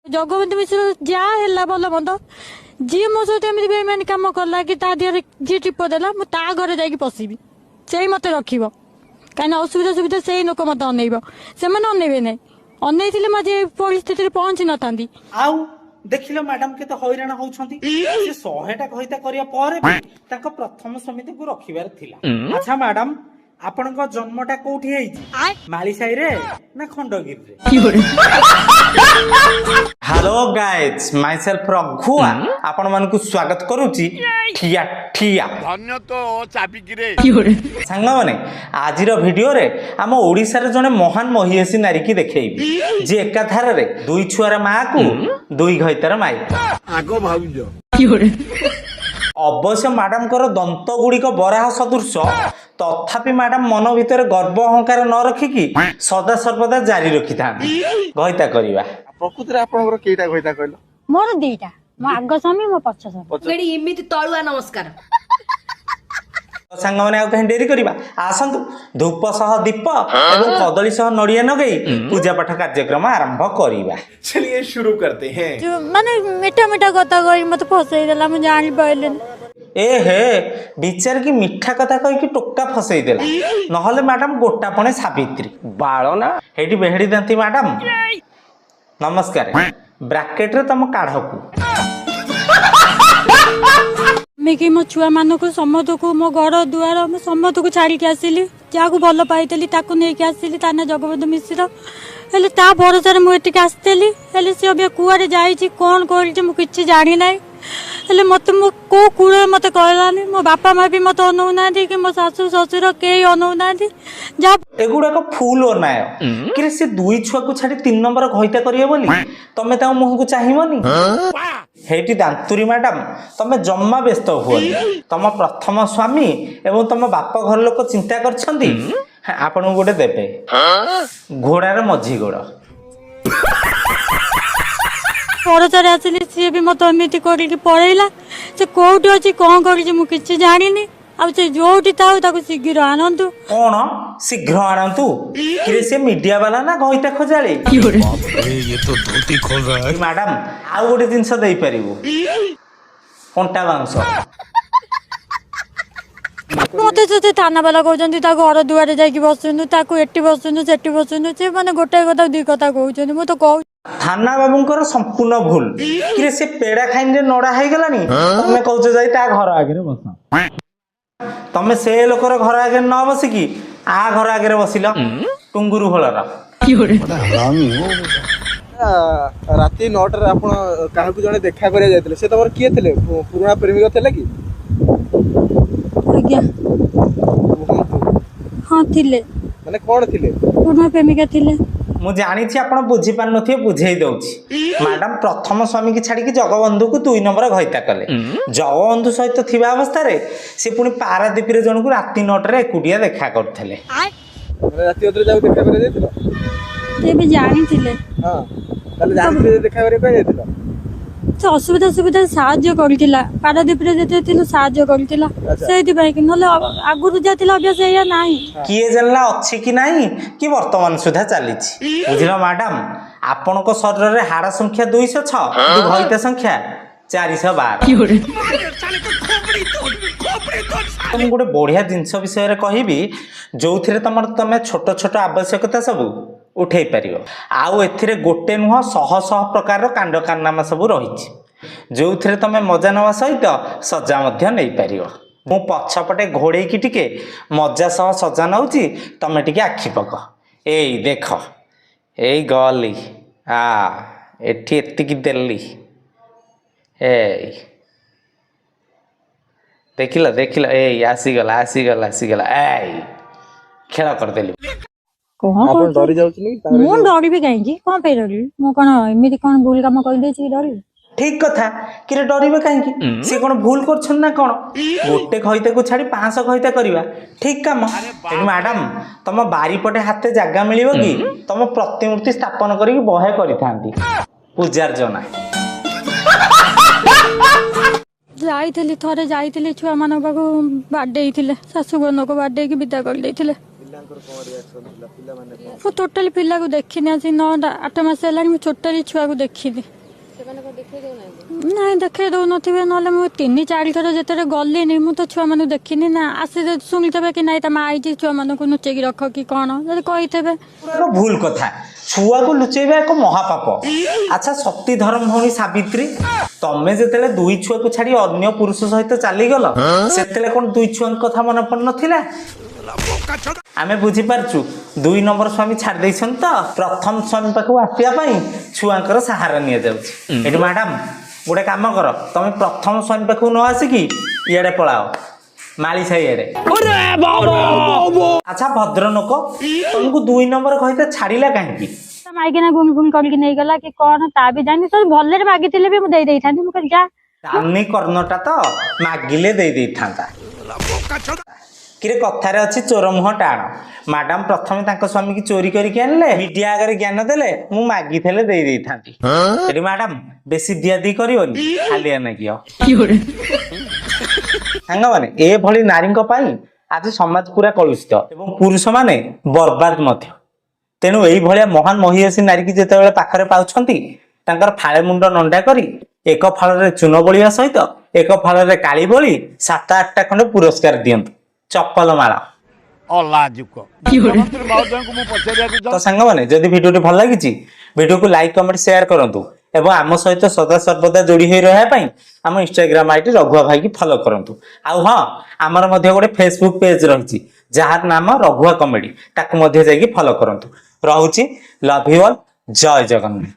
जगबंधु मिश्र जहाँ है भल मंद जी मो सहित एमती बेईमानी कम कला कि देहर जी टिप देला मुझे घर जा पशि से मत रख कहीं असुविधा सुविधा से लोक मत अनइब से अनइबे ना अनई मुझे परिस्थिति पहुंची न था देखिल मैडम के तो हैरान होउछंती से 100टा कहिता करिया पर भी ताको प्रथम समिति को रखिबार थिला। अच्छा मैडम आपनका जन्मटा कोठी हेछि मालीसाई रे ना खंडगिरी रे? हेलो गाइस माई सेल्फ रघुआ आपण मन को स्वागत करूची ठिया ठिया धन्य तो चाबी गिरे सांग माने आजिर वीडियो रे आम ओडिसा रे जने महान महिषी नारी की देखैबी जे एका धार रे दुई छुआर मां को दुई घइतार माई आगो भाउजो अवश्य मैडम कर दंत गुड़िक बराह सदृश तथापि मैडम मन भितर गर्व अहंकार न रखिकी सदा सर्वदा जारी रखि था घइता करिवा। प्रकृति रे आपनकर केटा घइता कहलो? मोर दीटा मो आग स्वामी मो पछ स्वामी बेडी इमिति तळुआ नमस्कार सांग माने आ कहीं डेरी करिवा आसंतु धूप सह दीप एवं कदली सह नड़िया नगई पूजा पाठ कार्यक्रम आरंभ करिवा। चलिए शुरू करते हैं। जो माने मीठा मीठा कथा कहि मते फसई देला मु जानि पाइलेन ए हे विचार की मीठा कथा कहि कि टोका फसई देला नहले मैडम गोटापणे सावित्री बाळ ना हेटी बेहडी दंती मैडम नमस्कार ब्रैकेट रे तम काढकू मिकी मो छुआ मान को समत को मो घर दुआर मो समत को छाड़ी के आसिली जा को भल पाइतली ताको नै के आसिली ता ना जगबंधु मिश्र हेले ता भरोसा रे मो एटिक आस्तेली हेले से अबे कुआरे जाई छी कोन कोल छी मु किछि जानि नै हेले मते मो को कुळे मते कहलानी मो बापा मा भी मते अनौ ना दे कि मो सासु ससुर के अनौ ना दे जा एगुडा को फूल ओनाय कि से दुई छुआ को छाड़ी 3 नंबर घइता करियो बोली तमे ता मुह को चाहिबनी हेटी दांतुरी मैडम तमे जम्मा व्यस्त हो तम प्रथम स्वामी एवं तम बाप घर लोक चिंता करछंती आपन गोटे देबे घोड़ार मझी गोड़ भरोसा आसिली सी भी मत एमती करके पड़ेला से कोठी अच्छी कौन कर मु किछि जानिनी आ से जोठी थाउ ताको शीघ्र आनंतु कौन शीघ्र आनंतु कि से मीडिया वाला ना घइता खोजाले ये तो धोती खोल रहा है। मैडम आउ गोटे जिंस दे परिबो कंटा बांस मते से थाना वाला कहउछन्ती ता घर दुआरे जाई बसुनु ताको एटी बसुनु सेटी बसुनु से माने गोटे कथा दुई कथा कहउछन्ती मु तो कहू थाना बाबूंकर संपूर्ण भूल कि से पेड़ा खाइन रे नडा है गलानी तमे कहउछ जाई ता घर आगे बस तमे से लोकर घर आगे न बसिकी आ घर आगे बसिल टुंगुरु भलरा राति 9 रे आपण काहाकू जने देखा करे जायतले से तमर किए थिले पुराना प्रेमिका थिले कि आज्ञा हां थिले माने कोन थिले पुराना प्रेमिका थिले मु जानी छी आपण बुझी पान नथि बुझेई दउछि मैडम प्रथम स्वामी की छाड़ी की जगबंधु को 2 नंबर घइता कले जगबंधु सहित थिबा अवस्था रे से पुनी पारादीप रे जण को राति 9 रे एकुडिया देखा करथले माने राति ओतरे जाऊ देखा करे जायतिलो ते भी जानी थिले हां ताले जानि देखा करे कहि जायतिलो से असुविधा सुविधा साहाय्य करथिला पारादीप रे जेते थिलो साहाय्य करथिला सेति भाई कि नले आगुरु जातिला अभ्यास या नाही किए जानला अछि कि नाही कि वर्तमान सुधा चली बुझिलो मैडम आपण को शरीर रे हाड़ संख्या 206 घइता संख्या 412 तुम गोटे बढ़िया जिनस विषय रे कहिबी जो थिरे तमे छोट छोट आवश्यकता सब उठे पारियो आउ एथिरे गोटे नुह शह शह प्रकार कांड कारनामा सब रही जो थिरे तमे मजा नवा सहित सजा मध्य नहीं पारियो मु पछपटे घोड़े की टिके मजा सह सजा नउची तमे टिके आखि पक एई देख एई गली आ एठी एतिकी देली एई देखिला देखिला एई आसीगला आसीगला आसीगला एई खेला कर देली आपण डरी जाउछनी मु डरी भी काहे कोन पे डरी मु कोन एमिति कोन भूल काम कइ दे छी डरी ठीक कथा कि डरबे कहीं से कौन भूल कर ना कौन गोटे खइता को छाड़ी 500 खइता करवा ठीक काम मैडम तुम बारीपटे हाथे जगह मिलिबो कि तुम प्रतिमूर्ति स्थापन करी बहे करी थांती पूजार्चना जाइथिली थरे जाइथिली छुआ मानक बाडे हिथिले सासु गनो को बाडे की विदा कर देथिले ପିଲାଙ୍କର କଣ ରିଆକ୍ସନ ଥିଲା ପିଲାମାନେ କଣ ମୁଁ ଟୋଟାଲି ପିଲାକୁ ଦେଖିନି ଆଜି 9-8 ମାସ ହେଲାଣି ମୁଁ ଟୋଟାଲି ଛୁଆକୁ ଦେଖିନି। ନାଇଁ ଦେଖେଇ ଦଉନଥିବେ ନହେଲେ ମୁଁ 3-4 ଥର ଯେତେବେଳେ ଗଲିନି ମୁଁ ତ ଛୁଆମାନଙ୍କୁ ଦେଖିନି ନା। ଆସି ଶୁଣିଥିବେ କି ନାଇଁ ତା ମା ଆଇଛି ଛୁଆମାନଙ୍କୁ ଲୁଚେଇକି ରଖ କି କଣ ଯଦି କହିଥିବେ। ଏକ ଭୁଲ କଥା, ଛୁଆକୁ ଲୁଚେଇବା ଏକ ମହାପାପ। ଆଚ୍ଛା ସତୀ ଧର୍ମ ଭଉଣୀ ସାବିତ୍ରୀ, ତମେ ଯେତେବେଳେ 2 ଛୁଆକୁ ଛାଡି ଅନ୍ୟ ପୁରୁଷ ସହିତ ଚାଲିଗଲ ସେତେବେଳେ କଣ 2 ଛୁଆଙ୍କ କଥା ମନେ ପଡୁନଥିଲା? ଆମେ ବୁଝିପାରୁଛୁ 2 ନମ୍ବର ସ୍ୱାମୀ ଛାଡ଼ି ଦେଇଛନ୍ତି ତ ପ୍ରଥମ ସ୍ୱାମୀ ପାଖକୁ ଆସିବା ପାଇଁ ଛୁଆଙ୍କର ସାହାରା ନିଆଯାଉଛି। ଏଠି ମ୍ୟାଡାମ ଗୋଟେ କାମ କର, ତମେ ପ୍ରଥମ ସ୍ୱାମୀ ପାଖକୁ ନ ଆସିକି ଇଆଡେ ପଳାଅ ମାଳିସାହି ଆଡେ। ଆଚ୍ଛା ଭଦ୍ର ଲୋକ, ତମକୁ 2 ନମ୍ବର କହିତେ ଛାଡିଲା କାହିଁକି? ତା ମାଇକିନା ଗୁଣି ଗୁଣି କରିକି ନେଇଗଲା କି କଣ ତା ବି ଜାଣିନି। ସବୁ ଭଲରେ ମାଗିଥିଲେ ବି ମୁଁ ଦେଇଥାନ୍ତି। ମୁଁ କହିଲି ଯା ଦାମୀ କର୍ଣ୍ଣଟା ତ ମାଗିଲେ ଦେଇ ଦେଇଥାନ୍ତା। କିରେ କଥାରେ ଅଛି ଚୋର ମୁହଁ ଟାଣ। ମ୍ୟାଡାମ ପ୍ରଥମେ ତାଙ୍କ ସ୍ୱାମୀକି ଚୋରି କରିକି ଆଣିଲେ, ମିଡିଆ ଆଗରେ ଜ୍ଞାନ ଦେଲେ, ମୁଁ ମାଗିଥିଲେ ଦେଇ ଦେଇଥାନ୍ତି। ଏଠି ମ୍ୟାଡାମ ବେଶୀ ଦିଆଦି କରିବନି, ଖାଲିଆ ନାଗିବ। ସାଙ୍ଗମାନେ ଏଭଳି ନାରୀଙ୍କ ପାଇଁ ଆଜି ସମାଜ ପୁରା କଳୁଷିତ ଏବଂ ପୁରୁଷମାନେ ବର୍ବାଦ ମଧ୍ୟ। ତେଣୁ ଏଇଭଳିଆ ମହାନ ମହିୟସୀ ନାରୀକି ଯେତେବେଳେ ପାଖରେ ପାଉଛନ୍ତି ତାଙ୍କର ଫାଳେ ମୁଣ୍ଡ ନଣ୍ଡା କରି ଏକ ଫାଳରେ ଚୂନ ବୋଳିବା ସହିତ ଏକ ଫାଳରେ କାଳି ବୋଳି 7-8ଟା ଖଣ୍ଡେ ପୁରସ୍କାର ଦିଅନ୍ତୁ। ଚପଲ ମାଳ। ତ ସାଙ୍ଗମାନେ ଯଦି ଭିଡିଓଟି ଭଲ ଲାଗିଛି ଭିଡିଓକୁ ଲାଇକ୍ କମେଣ୍ଟ ସେୟାର କରନ୍ତୁ ଏବଂ ଆମ ସହିତ ସଦା ସର୍ବଦା ଯୋଡି ହୋଇ ରହିବା ପାଇଁ ଆମ ଇନଷ୍ଟାଗ୍ରାମ ଆଇଡି ରଘୁଆ ଭାଇକି ଫଲୋ କରନ୍ତୁ। ଆଉ ହଁ, ଆମର ମଧ୍ୟ ଗୋଟେ ଫେସବୁକ୍ ପେଜ ରହିଛି ଯାହାର ନାମ ରଘୁଆ କମେଡି, ତାକୁ ମଧ୍ୟ ଯାଇକି ଫଲୋ କରନ୍ତୁ। ରହୁଛି, love you all, Jai Jagannath.